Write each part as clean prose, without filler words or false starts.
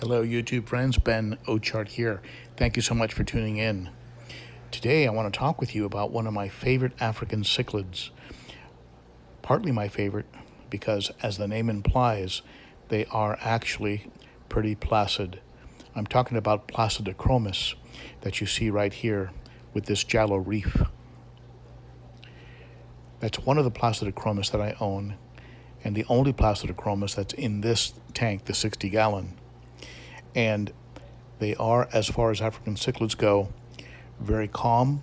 Hello, YouTube friends. Ben Ochart here. Thank you so much for tuning in. Today, I want to talk with you about one of my favorite African cichlids. Partly my favorite because, as the name implies, they are actually pretty placid. I'm talking about Placidochromis that you see right here with this jallow reef. That's one of the Placidochromis that I own, and the only Placidochromis that's in this tank, the 60-gallon. And they are, as far as African cichlids go, very calm.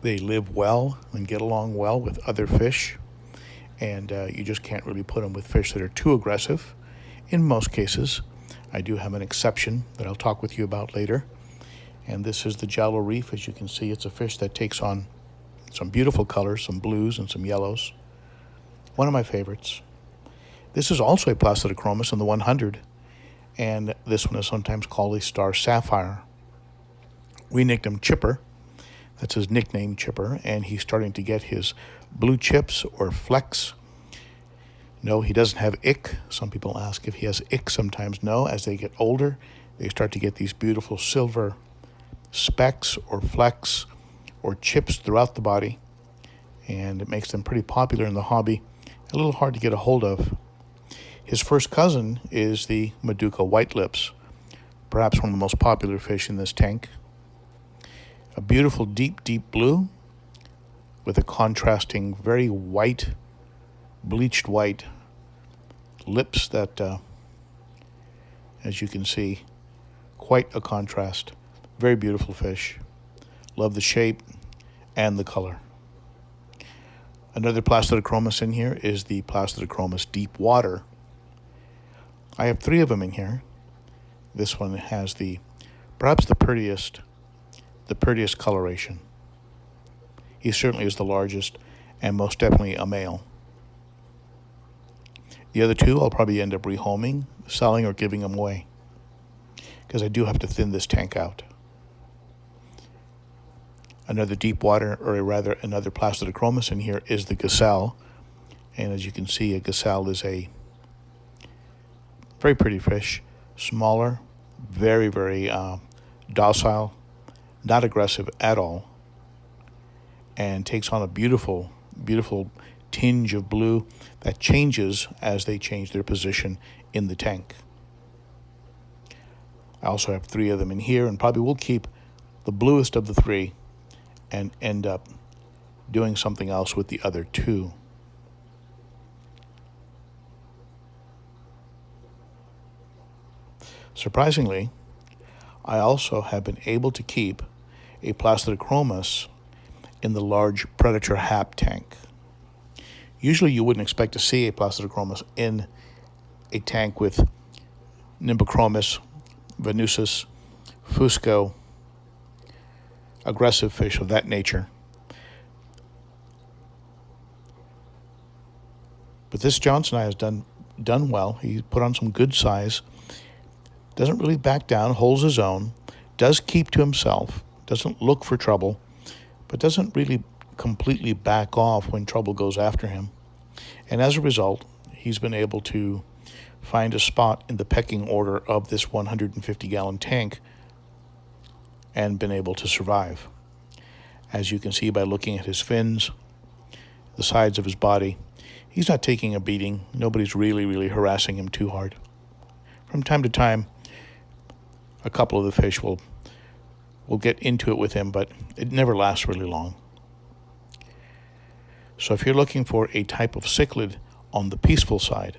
They live well and get along well with other fish, and you just can't really put them with fish that are too aggressive. In most cases, I do have an exception that I'll talk with you about later. And this is the jallow reef. As you can see, it's a fish that takes on some beautiful colors, some blues and some yellows. One of my favorites. This is also a Placidochromis in the 100. And this one is sometimes called a star sapphire. We nicked him Chipper. That's his nickname, Chipper, and he's starting to get his blue chips or flecks. No, he doesn't have ick. Some people ask if he has ick sometimes. No, as they get older, they start to get these beautiful silver specks or flecks or chips throughout the body, and it makes them pretty popular in the hobby, a little hard to get a hold of. His first cousin is the Maduka white lips, perhaps one of the most popular fish in this tank. A beautiful deep, deep blue with a contrasting, very white, bleached white lips that, as you can see, quite a contrast. Very beautiful fish. Love the shape and the color. Another Placidochromis in here is the Placidochromis deep water. I have 3 of them in here. This one has perhaps the prettiest coloration. He certainly is the largest and most definitely a male. The other 2 I'll probably end up rehoming, selling, or giving them away because I do have to thin this tank out. Another deep water, or rather another Placidochromis in here is the gazelle. And as you can see, a gazelle is a very pretty fish, smaller, very, very docile, not aggressive at all, and takes on a beautiful, beautiful tinge of blue that changes as they change their position in the tank. I also have 3 of them in here, and probably will keep the bluest of the 3 and end up doing something else with the other 2. Surprisingly, I also have been able to keep a Placidochromis in the large predator hap tank. Usually you wouldn't expect to see a Placidochromis in a tank with Nimbochromis, Venusus, Fusco, aggressive fish of that nature. But this Johnson has done well. He put on some good size. Doesn't really back down, holds his own, does keep to himself, doesn't look for trouble, but doesn't really completely back off when trouble goes after him. And as a result, he's been able to find a spot in the pecking order of this 150-gallon tank and been able to survive. As you can see by looking at his fins, the sides of his body, he's not taking a beating. Nobody's really harassing him too hard. From time to time, a couple of the fish will get into it with him, but it never lasts really long. So if you're looking for a type of cichlid on the peaceful side,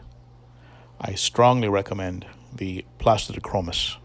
I strongly recommend the Placidochromis.